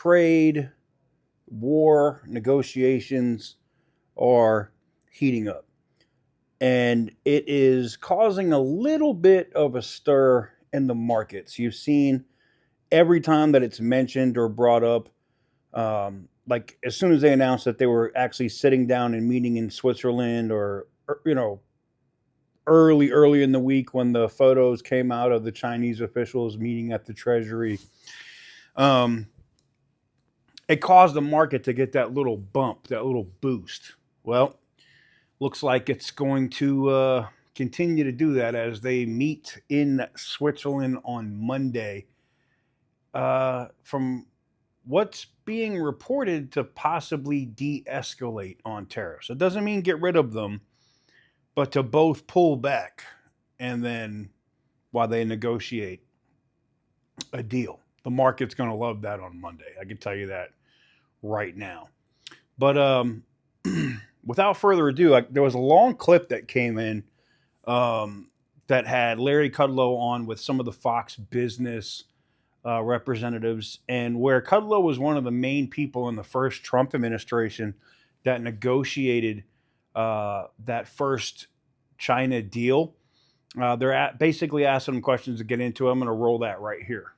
trade war negotiations are heating up. And it is causing a little bit of a stir in the markets. You've seen every time that it's mentioned or brought up, like as soon as they announced that they were actually sitting down and meeting in Switzerland, or early in the week when the photos came out of the Chinese officials meeting at the Treasury, it caused the market to get that little bump, that little boost. Well, looks like it's going to continue to do that as they meet in Switzerland on Monday. From what's being reported, to possibly de-escalate on tariffs. It doesn't mean get rid of them, but to both pull back and then while they negotiate a deal. The market's going to love that on Monday. I can tell you that right now. But without further ado, there was a long clip that came in that had Larry Kudlow on with some of the Fox Business representatives, and where Kudlow was one of the main people in the first Trump administration that negotiated that first China deal. They're basically asking him questions to get into. I'm going to roll that right here.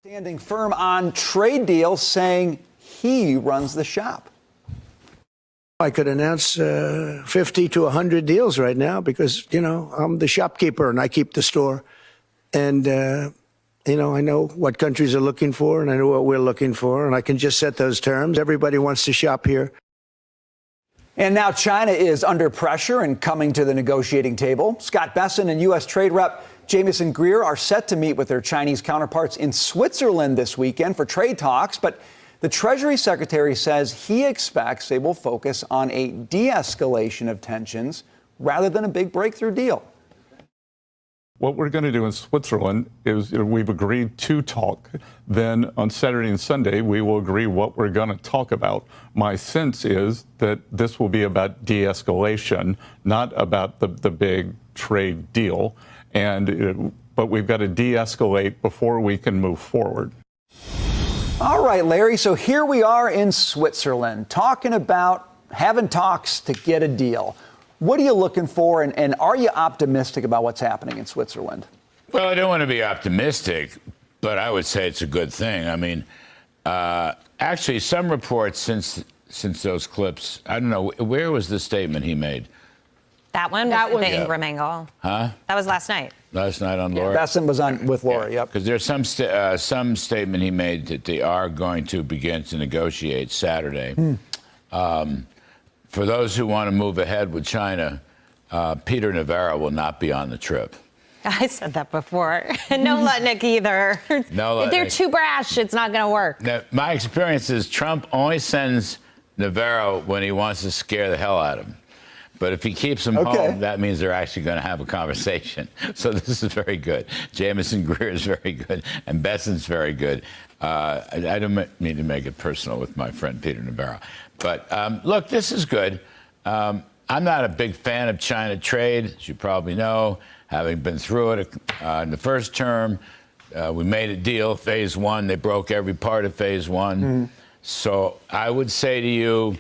Standing firm on trade deals, saying he runs the shop. I could announce 50 to 100 deals right now because, I'm the shopkeeper and I keep the store. And, I know what countries are looking for and I know what we're looking for, and I can just set those terms. Everybody wants to shop here. And now China is under pressure and coming to the negotiating table. Scott Besson and U.S. Trade Rep Jamieson Greer are set to meet with their Chinese counterparts in Switzerland this weekend for trade talks. But the Treasury Secretary says he expects they will focus on a de-escalation of tensions rather than a big breakthrough deal. What we're going to do in Switzerland is we've agreed to talk. Then on Saturday and Sunday, we will agree what we're going to talk about. My sense is that this will be about de-escalation, not about the big trade deal. But we've got to de-escalate before we can move forward. All right, Larry. So here we are in Switzerland talking about having talks to get a deal. What are you looking for, and are you optimistic about what's happening in Switzerland? Well, I don't want to be optimistic, but I would say it's a good thing. I mean, actually, some reports since those clips, I don't know, where was the statement he made? That one? That was the Ingram angle. Huh? That was last night. Last night on Laura? Besson was on with Laura, yep. Because there's some statement he made that they are going to begin to negotiate Saturday. For those who want to move ahead with China, Peter Navarro will not be on the trip. I said that before. No Lutnick either. No Lutnick. If they're too brash, it's not going to work. Now, my experience is Trump only sends Navarro when he wants to scare the hell out of him. But if he keeps him home, that means they're actually going to have a conversation. So this is very good. Jamieson Greer is very good, and Besson's very good. I don't mean to make it personal with my friend Peter Navarro. But look, this is good. I'm not a big fan of China trade, as you probably know, having been through it in the first term. We made a deal, phase one. They broke every part of phase one. So I would say to you,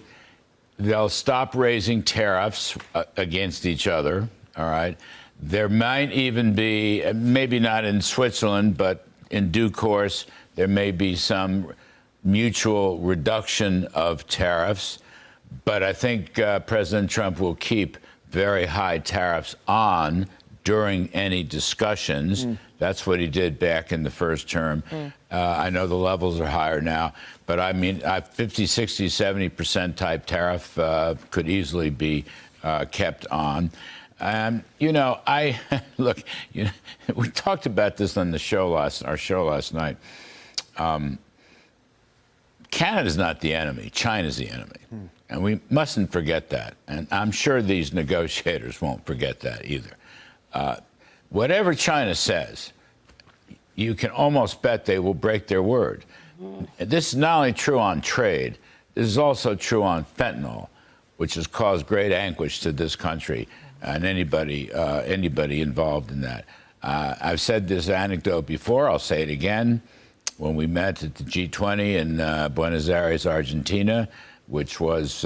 they'll stop raising tariffs against each other, all right? There might even be, maybe not in Switzerland, but in due course, there may be some mutual reduction of tariffs. But I think President Trump will keep very high tariffs on during any discussions. That's what he did back in the first term. I know the levels are higher now, but I mean, 50, 60, 70% type tariff could easily be kept on. Look, we talked about this on our show last night. Canada's not the enemy. China's the enemy. And we mustn't forget that. And I'm sure these negotiators won't forget that either. Whatever China says, you can almost bet they will break their word. This is not only true on trade, this is also true on fentanyl, which has caused great anguish to this country and anybody involved in that. I've said this anecdote before, I'll say it again. when we met at the G20 in Buenos Aires, Argentina, which was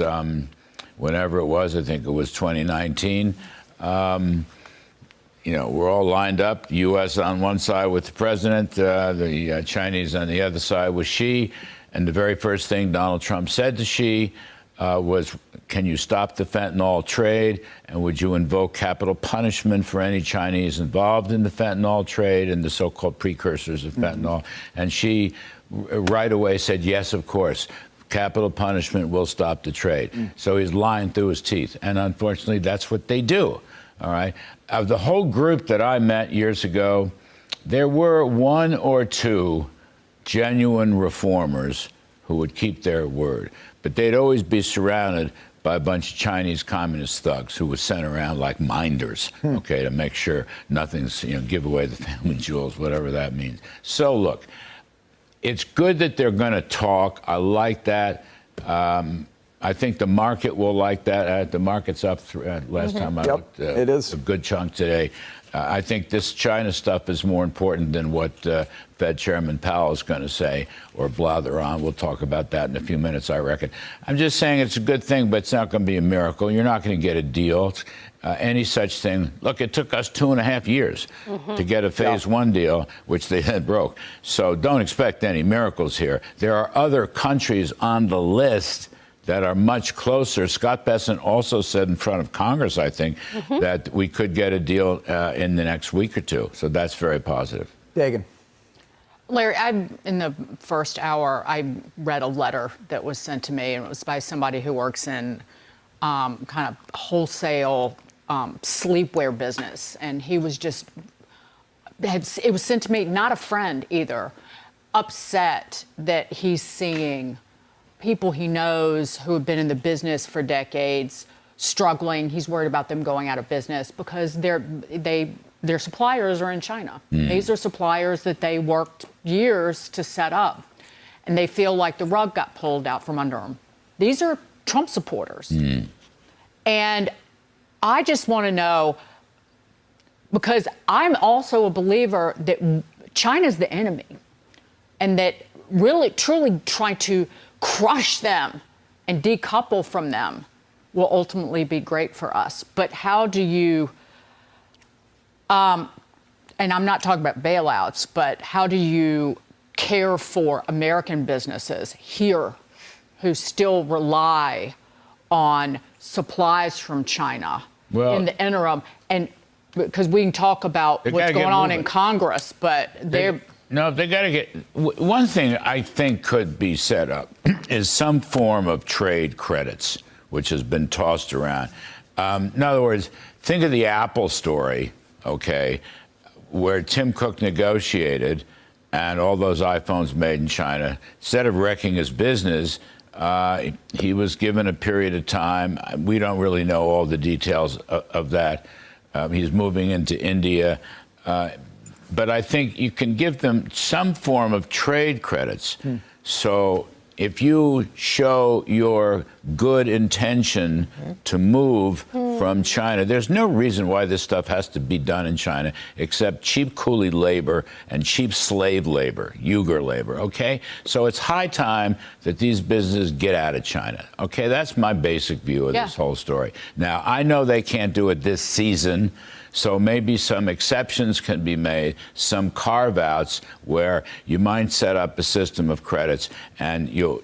whenever it was, I think it was 2019. We're all lined up, the U.S. on one side with the president, the Chinese on the other side with Xi. And the very first thing Donald Trump said to Xi was, can you stop the fentanyl trade? And would you invoke capital punishment for any Chinese involved in the fentanyl trade and the so-called precursors of fentanyl? And Xi right away said, yes, of course. Capital punishment will stop the trade. So he's lying through his teeth. And unfortunately, that's what they do. All right. Of the whole group that I met years ago, there were one or two genuine reformers who would keep their word. But they'd always be surrounded by a bunch of Chinese communist thugs who were sent around like minders, okay, to make sure nothing's, give away the family jewels, whatever that means. So look, it's good that they're going to talk. I like that. I think the market will like that. The market's up last time I looked. It is. A good chunk today. I think this China stuff is more important than what Fed Chairman Powell is going to say or blather on. We'll talk about that in a few minutes, I reckon. I'm just saying it's a good thing, but it's not going to be a miracle. You're not going to get a deal. Any such thing. Look, it took us 2.5 years to get a phase one deal, which they then broke. So don't expect any miracles here. There are other countries on the list that are much closer. Scott Bessent also said in front of Congress, I think, that we could get a deal in the next week or two. So that's very positive. Dagan. Larry, in the first hour, I read a letter that was sent to me, and it was by somebody who works in kind of wholesale sleepwear business. And he was just, it was sent to me, not a friend either, upset that he's seeing people he knows who have been in the business for decades struggling. He's worried about them going out of business because their suppliers are in China. These are suppliers that they worked years to set up, and they feel like the rug got pulled out from under them. These are Trump supporters. And I just want to know, because I'm also a believer that China's the enemy, and that really, truly trying to crush them and decouple from them will ultimately be great for us. But how do you, and I'm not talking about bailouts, but how do you care for American businesses here who still rely on supplies from China in the interim? And because we can talk about what's going on in Congress, but they're... No, they got to get. One thing I think could be set up is some form of trade credits, which has been tossed around. In other words, think of the Apple story, okay, where Tim Cook negotiated and all those iPhones made in China. Instead of wrecking his business, he was given a period of time. We don't really know all the details of that. He's moving into India. But I think you can give them some form of trade credits. So if you show your good intention to move from China, there's no reason why this stuff has to be done in China except cheap coolie labor and cheap slave labor, Uyghur labor, okay? So it's high time that these businesses get out of China, okay? That's my basic view of this whole story. Now, I know they can't do it this season, so maybe some exceptions can be made, some carve-outs where you might set up a system of credits, and you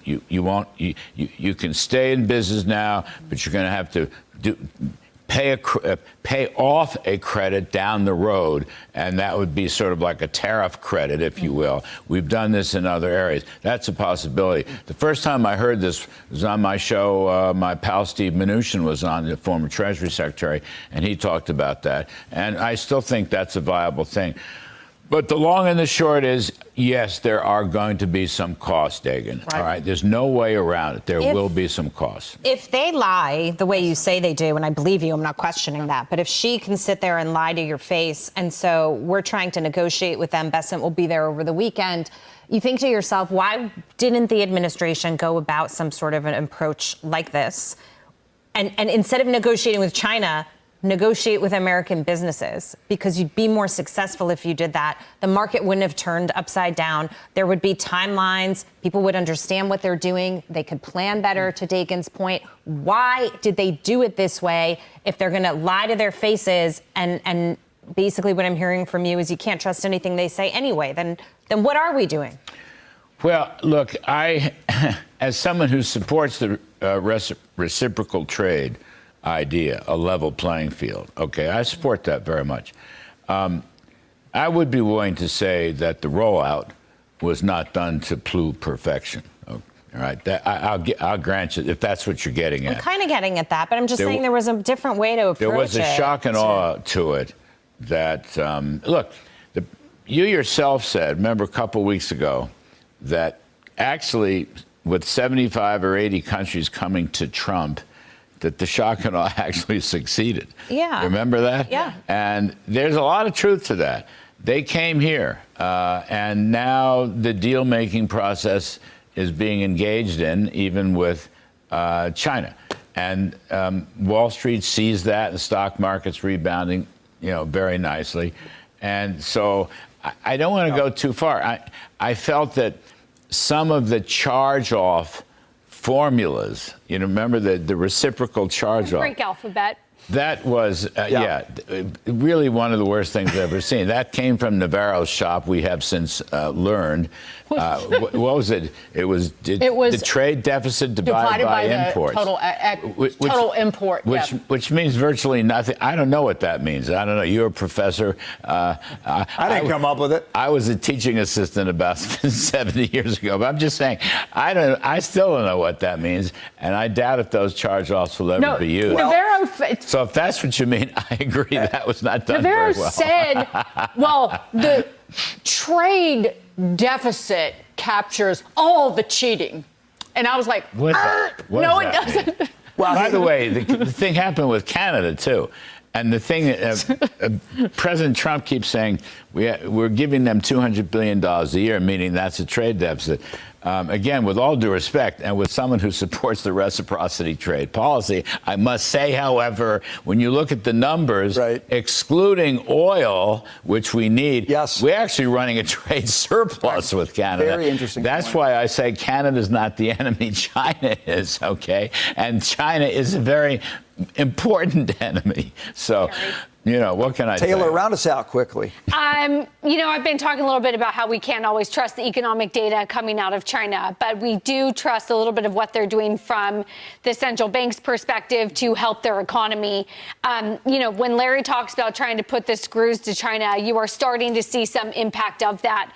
can stay in business now, but you're going to have to pay off a credit down the road, and that would be sort of like a tariff credit, if you will. We've done this in other areas. That's a possibility. The first time I heard this was on my show. My pal Steve Mnuchin was on, the former Treasury Secretary, and he talked about that. And I still think that's a viable thing. But the long and the short is, yes, there are going to be some costs, Dagan. All right, there's no way around it. There will be some costs. If they lie the way you say they do, and I believe you, I'm not questioning that, but if she can sit there and lie to your face, and so we're trying to negotiate with them, Bessent will be there over the weekend, you think to yourself, why didn't the administration go about some sort of an approach like this? And instead of negotiating with China, negotiate with American businesses because you'd be more successful if you did that. The market wouldn't have turned upside down. There would be timelines. People would understand what they're doing. They could plan better, to Dakin's point. Why did they do it this way if they're going to lie to their faces? And basically what I'm hearing from you is you can't trust anything they say anyway. Then what are we doing? Well, look, as someone who supports the reciprocal trade idea, a level playing field, okay, I support that very much. I would be willing to say that the rollout was not done to perfection. Okay, all right, I'll grant you if that's what you're getting at. I'm kind of getting at that, but I'm just saying there was a different way to approach it. There was a shock and awe to it that, look, you yourself said, remember a couple of weeks ago, that actually with 75 or 80 countries coming to Trump, that the shock and awe actually succeeded. Yeah. Remember that? Yeah. And there's a lot of truth to that. They came here, and now the deal-making process is being engaged in, even with China. And Wall Street sees that, the stock market's rebounding, very nicely. And so I don't want to go too far. I felt that some of the charge-off formulas, remember the reciprocal charge-off? Greek alphabet. That was, really one of the worst things I've ever seen. That came from Navarro's shop. We have since learned. What was it? It was the trade deficit divided by imports. The total import. Which means virtually nothing. I don't know what that means. I don't know. You're a professor. I didn't come up with it. I was a teaching assistant about 70 years ago. But I'm just saying, I still don't know what that means. And I doubt if those charge-offs will ever be used. Navarro, so if that's what you mean, I agree that was not done Navarro very well. said, well, the trade deficit captures all the cheating. And I was like, no, it doesn't. Well, by the way, the thing happened with Canada, too. And the thing that President Trump keeps saying, we're giving them $200 billion a year, meaning that's a trade deficit. Again, with all due respect, and with someone who supports the reciprocity trade policy, I must say, however, when you look at the numbers, excluding oil, which we need, we're actually running a trade surplus with Canada. Very interesting. That's why I say Canada's not the enemy, China is, okay? And China is a very important enemy. So, what can I say? Taylor, round us out quickly. I've been talking a little bit about how we can't always trust the economic data coming out of China, but we do trust a little bit of what they're doing from the central bank's perspective to help their economy. When Larry talks about trying to put the screws to China, you are starting to see some impact of that.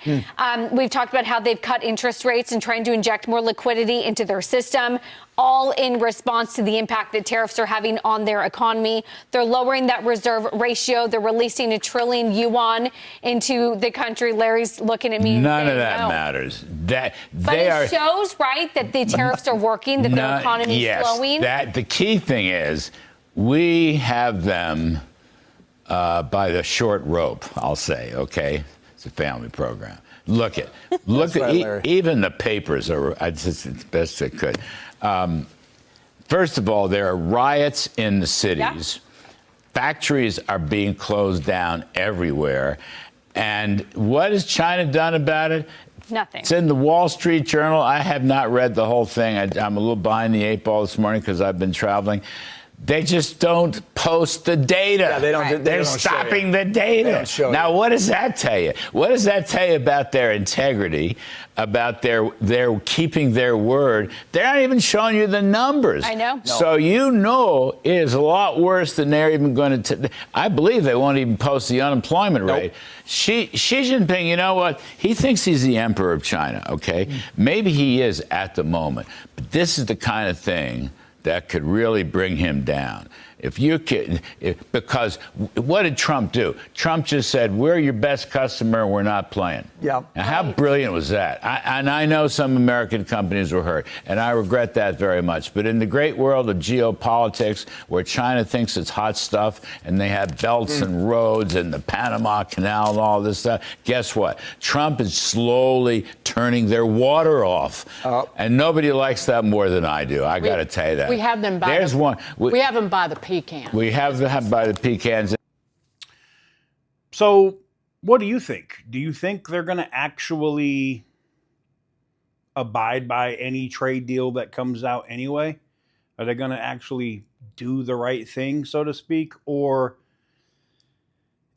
We've talked about how they've cut interest rates and trying to inject more liquidity into their system, all in response to the impact that tariffs are having on their economy. They're lowering that reserve ratio. They're releasing $1 trillion yuan into the country. Larry's looking at me. None of that matters. But it shows, right, that the tariffs are working, that their economy is slowing. The key thing is we have them by the short rope, I'll say, okay? It's a family program. Look at even the papers are, it's best it could. First of all, there are riots in the cities. Factories are being closed down everywhere. And what has China done about it? Nothing. It's in the Wall Street Journal. I have not read the whole thing. I'm a little behind the 8 ball this morning because I've been traveling. They just don't post the data. Yeah, they don't. They're stopping the data. Now, what does that tell you? What does that tell you about their integrity, about their keeping their word? They're not even showing you the numbers. I know. So it is a lot worse than they're even going to. I believe they won't even post the unemployment rate. Xi Jinping, you know what? He thinks he's the emperor of China. Okay, maybe he is at the moment, but this is the kind of thing that could really bring him down. Because what did Trump do? Trump just said, we're your best customer, we're not playing. Yeah. Now, how brilliant was that? I know some American companies were hurt, and I regret that very much. But in the great world of geopolitics, where China thinks it's hot stuff, and they have belts and roads and the Panama Canal and all this stuff, guess what? Trump is slowly turning their water off. And nobody likes that more than I do. I got to tell you that. We have them by There's one. We have them by the pecan. We have them by the pecans. So, what do you think? Do you think they're going to actually abide by any trade deal that comes out anyway? Are they going to actually do the right thing, so to speak? Or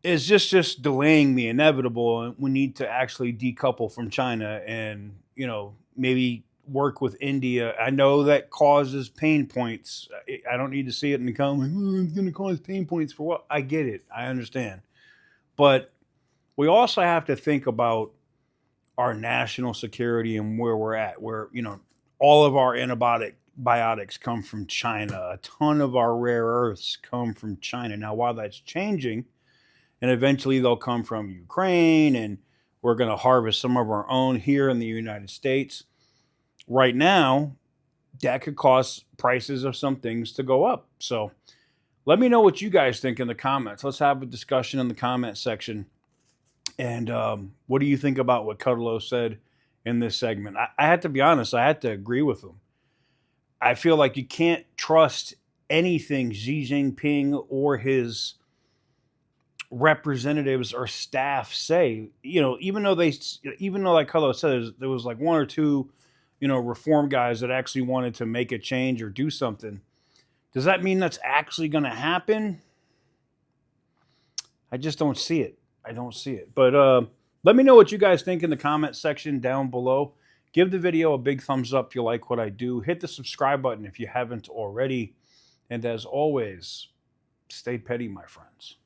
is this just delaying the inevitable and we need to actually decouple from China and, you know, maybe work with India? I know that causes pain points. I don't need to see it in the comments. Oh, it's going to cause pain points for what? I get it. I understand. But we also have to think about our national security and where we're at, where, you know, all of our antibiotics come from China. A ton of our rare earths come from China. Now, while that's changing, and eventually they'll come from Ukraine, and we're going to harvest some of our own here in the United States. Right now, that could cause prices of some things to go up. So let me know what you guys think in the comments. Let's have a discussion in the comment section. And what do you think about what Kudlow said in this segment? I had to be honest. I had to agree with him. I feel like you can't trust anything Xi Jinping or his representatives or staff say. You know, even though like Kudlow said, there was like one or two, you know, reform guys that actually wanted to make a change or do something. Does that mean that's actually going to happen? I just don't see it. I don't see it. But let me know what you guys think in the comment section down below. Give the video a big thumbs up if you like what I do. Hit the subscribe button if you haven't already. And as always, stay petty, my friends.